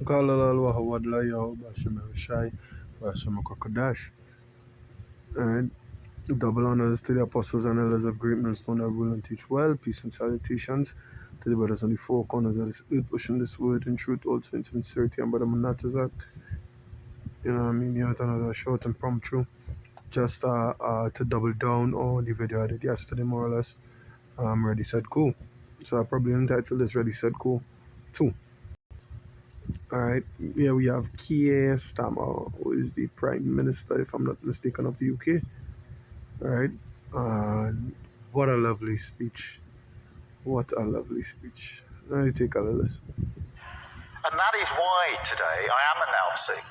Kalala Wadla Yaho Bashim Shai Bashim Kokodash. And double honors to the apostles and elders of great millstone that rule and teach well. Peace and salutations to the brothers on the four corners of this earth, pushing this word in truth, also in sincerity. And Brother Manatazak, you know what I mean? You had another short and impromptu. Just to double down on the video I did yesterday, more or less. Ready, Set, Go. So I probably entitled this Ready, Set, Go 2. Alright, here we have Keir Starmer, who is the Prime Minister, if I'm not mistaken, of the UK. Alright, and what a lovely speech. What a lovely speech. Let me take a listen. And that is why today I am announcing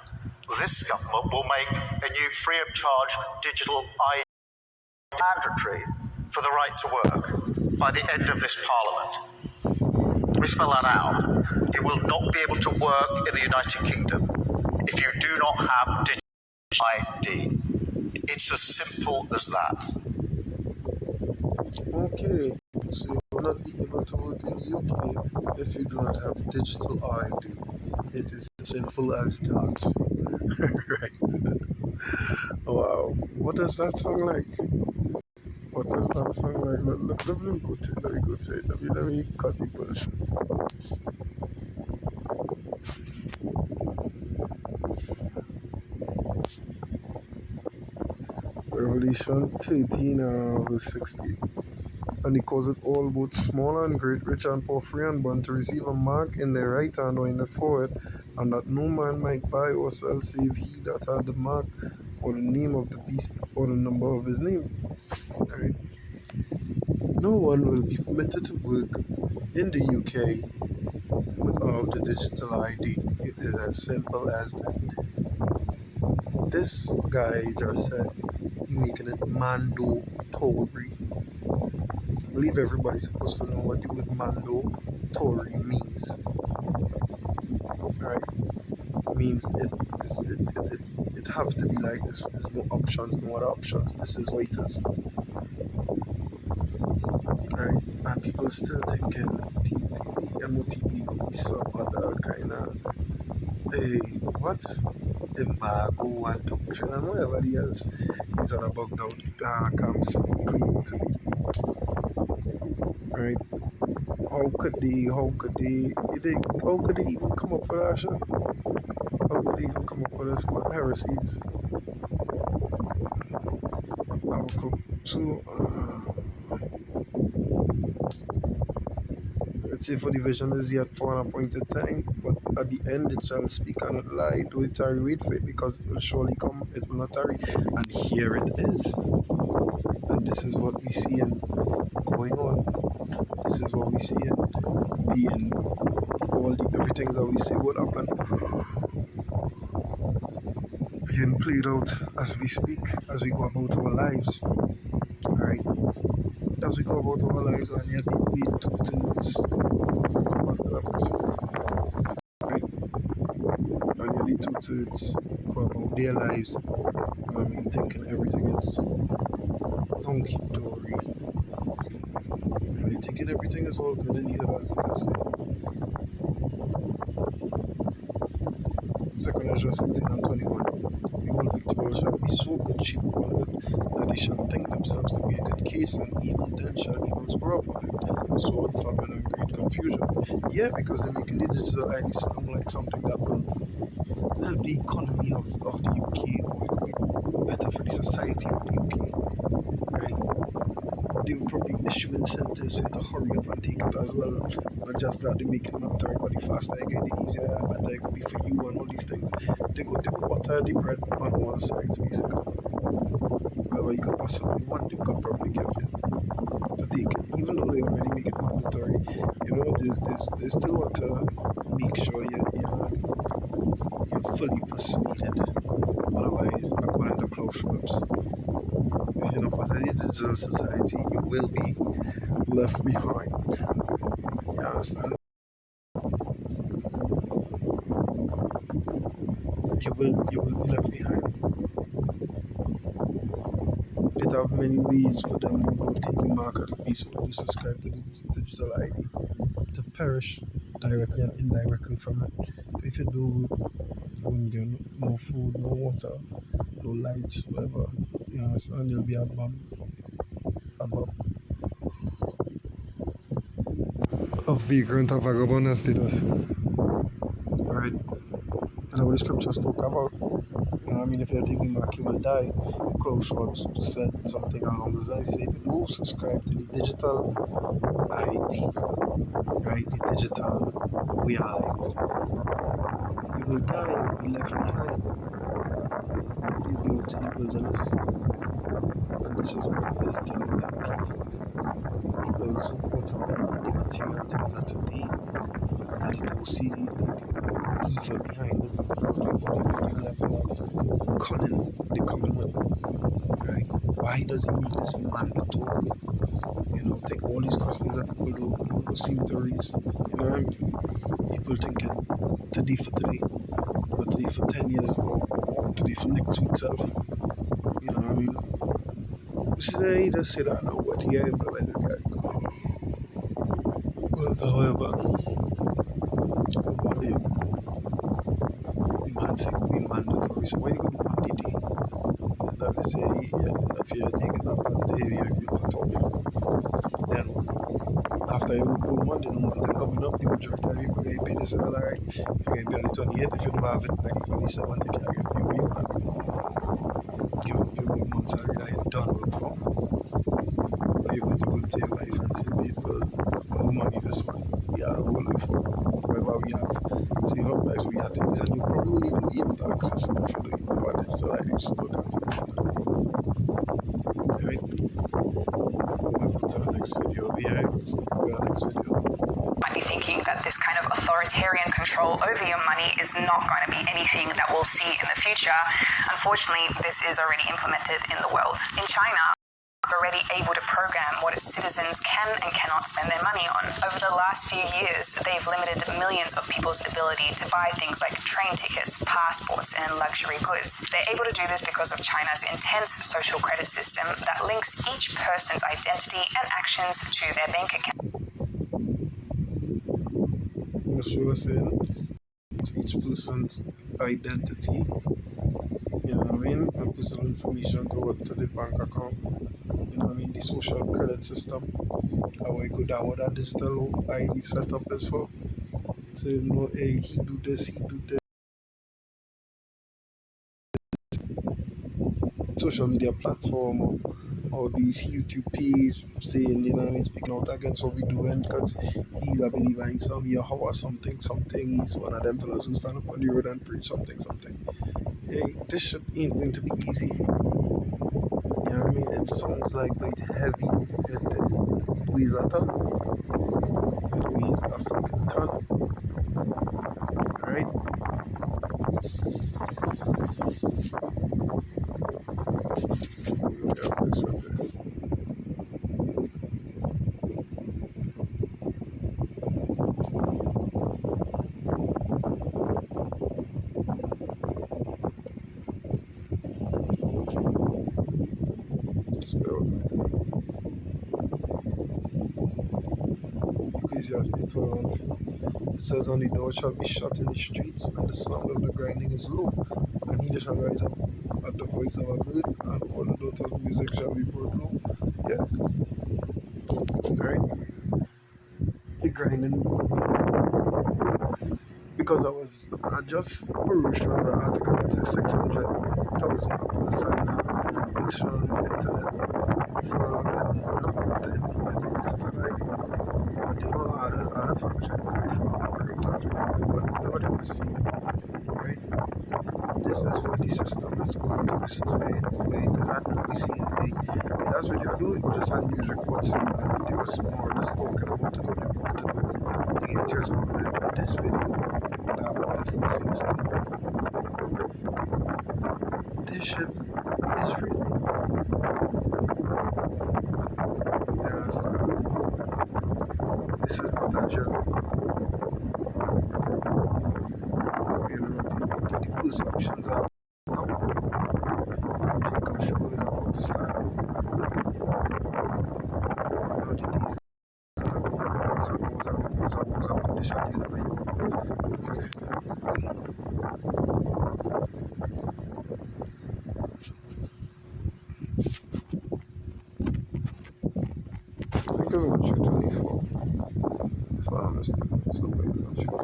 this government will make a new free of charge digital ID mandatory for the right to work by the end of this Parliament. Let me spell that out. You will not be able to work in the United Kingdom if you do not have digital ID. It's as simple as that. Okay, so you will not be able to work in the UK if you do not have digital ID. It is as simple as that. Right. Wow. What does that sound like? What does that sound like? Let me go to it. Let me go to it. Let me cut the bullshit. Revelation 13, verse 16. And he calls it all, both small and great, rich and poor, free and bond, to receive a mark in their right hand or in their forehead, and that no man might buy or sell save he that had the mark, or the name of the beast, or the number of his name. Right. No one will be permitted to work in the UK without the digital ID. It is as simple as that. This guy just said he's making it mandatory. I believe everybody's supposed to know what the word mandatory means. Right? It means it have to be like this. There's no options, no other options. This is what it is. Right? And people still thinking the MOTB could be some other kind of what? Embargo and doctrine and whatever else these other bugged out camps claim to be. Right? How could they even come up with that shit? How could they even come up with this heresies? Habakkuk 2, let's say, for the vision is yet for an appointed time, but at the end it shall speak and not lie. Do it tarry, wait for it, because it will surely come, it will not tarry. And here it is. And this is what we see in going on. This is what we see in being everything that we see will happen being played out as we speak, as we go about our lives. Alright? As we go about our lives, and yet we need to right? And you need two-thirds go about their lives. I mean, thinking everything is hunky-dory. Really thinking everything is all good and evil, as they say. 2 Ezra 16 and 21. Behold, victual shall be so good, cheap upon it, that they shall think themselves to be a good case, and evil then shall evils grow upon it. Sword, famine, and great confusion. Yeah, because they're making the digital ID sound like something that will help the economy of the UK, or it could be better for the society of the UK. Right? They will probably issue incentives for you to hurry up and take it as well. Not just that, they make it mandatory, but the faster you get, the easier and better it could be for you and all these things. They could butter the bread on all sides, basically. Whatever you could possibly want, they could probably give you to take it. Even though they already make it mandatory, you know, they still want to make sure you're fully persuaded. Otherwise, according to Klaus Schwab's, if you're not part of the digital society, you will be left behind. You understand? You will be left behind. It have many ways for them who don't take the mark of the beast, who do subscribe to the digital ID, to perish. directly and indirectly from it. If you do, you wouldn't get no food, no water, no lights, whatever. You understand? You'll be above of vagrant and vagabond status. Right? And what the scriptures talk about. You know what I mean? If you're thinking Mark, you will die. Klaus Schwab said something along those lines. He said, if you do subscribe to the digital ID, right, the digital way of life, you will die, you will be left behind. You'll be out in the wilderness. And this is what it is targeting people. People so caught up in the material things of today that they don't see the evil behind it, the level of cunning they coming with. Right? Why does it make this mandatory? You know, take all these questions that people don't seem to raise. You know what I mean? People thinking today for today, or today for 10 years, or today for next week self. You know what I mean? He just say that now, but yeah, but like the guy. But however, the man say could be mandatory. So what you gonna do on the day? That they say, yeah, if you take it after today, you cut off. Then after you cool Monday, no Monday coming up, the majority of people get paid this alright. If you get paid on the 28th, if you don't have it by the 27th, you can't get paid what you want. Give up your 1 month salary that you done work for. Or you're going to go to your wife and say, people, no money this month. We are a whole life for whatever we have. See how nice we have to use, and you probably won't even be able to access it if you don't even know what digital ID, so look at it. Alright? We'll go to the next video. Yeah, we'll next video. Might be thinking that this kind of authoritarian control over your money is not going to be anything that we'll see in the future. Unfortunately, this is already implemented in the world. In China, they're already able to program what its citizens can and cannot spend their money on. Over the last few years, they've limited millions of people's ability to buy things like train tickets, passports, and luxury goods. They're able to do this because of China's intense social credit system that links each person's identity and actions to their bank account. She was saying each person's identity, you know what I mean, and personal information to the bank account, you know what I mean, the social credit system, how I go down what that digital ID setup is for. So you know, hey, he do this, social media platform or these YouTube page saying, you know what I mean, speaking out against what we doing because he's a believer in some Yahweh something. He's one of them fellas who stand up on the road and preach something. Hey, this shit ain't going to be easy. You know what I mean? It sounds like quite heavy. It weighs a ton. It weighs a fucking ton. Alright? Ecclesiastes 12:4. It says, "On the door shall be shut in the streets, and the sound of the grinding is low, and he that shall rise up at the voice of a bird, and all the daughters of music shall be brought low." Yeah, right? The grinding would be low. Because I just perused on the article that says 600,000 people signed up this on the internet for not to implement the digital ID. But they know how to function before we go to but nobody wants to see it, right? This is where the system is going to. This is where it is at. We see it. That's what they're doing. Just a news report saying that they was more or less talking about it, what they want to do. They get just about it. This video, that what the fuck is this shit is real. You understand? This is not a joke. You know, the persecutions are Jacob Show is about to start. You know, the days that are going on was about the I think it's much 24. If I'm mistaken, it's not very much 24.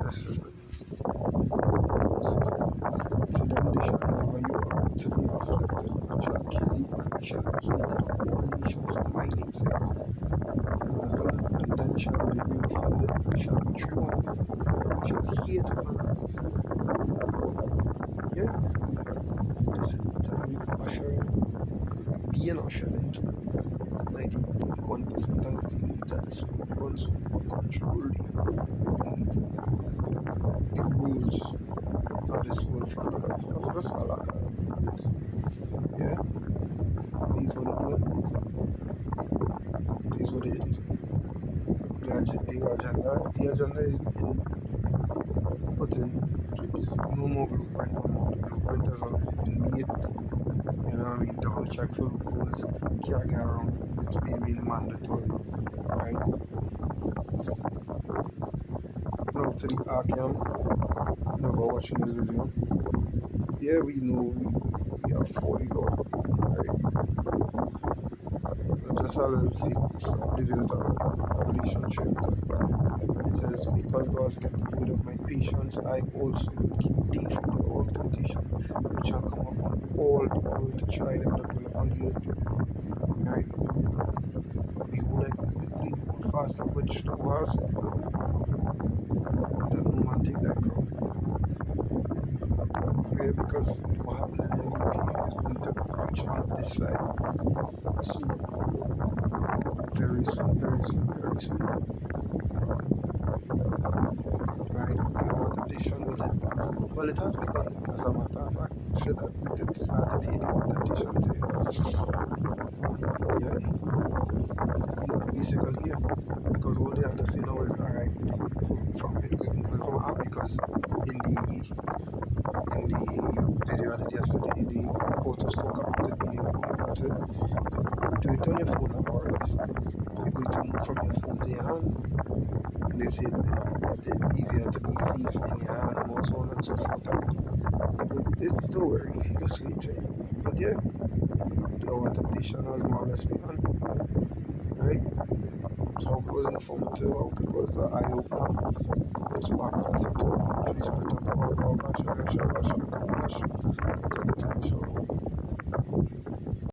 This is it. This is it. See, then they shall deliver you up to be afflicted, and shall kill you, and shall be hated of all nations for my name's sake. You understand? And then shall many be offended, and shall betray one another, shall hate one another. Yeah, this is the time we are ushering, being ushered into by the 1%ers, the elite at this point, the ones who control the rules of this world from the left. Of course, I like it. Yeah, these were the doing, these were the it. The agenda is being put in place. No more blueprint, no more. The blueprint has already been made. You know what I mean? Double check for loopholes, can't get around. It's being made mandatory, right? Now to the Arkham, never watching this video. Yeah, we know we have 40 dollars, right? But just a little fix of the data Revelation chapter. It says, because thou hast kept the word of my patience, I also will keep thee from the hour of temptation, which shall come upon all the world to try them that dwell upon the earth. Right? Behold, I come quickly, hold fast and quench the wars, that no man take thy crown. Yeah, because what happened in the UK is going to feature on this side soon. Very soon, very soon, very soon. Right? The hour temptation will it. Well, it has begun, as a matter of fact. Should have it started here, the hour temptation is here. Yeah? Basically here. Because all they have to say now is, alright, from it we're moving from up, because in the video I did yesterday, the report was talking about it being able to do it on your phone now, or else you're going to move from your phone to your hand. And they say it's easier to be safe in your hand and so on and so forth. It's don't worry, just wait, right? But yeah, the hour temptation has more or less begun, right? So it was informative, how it was eye-opener. It's back for football. Please put up our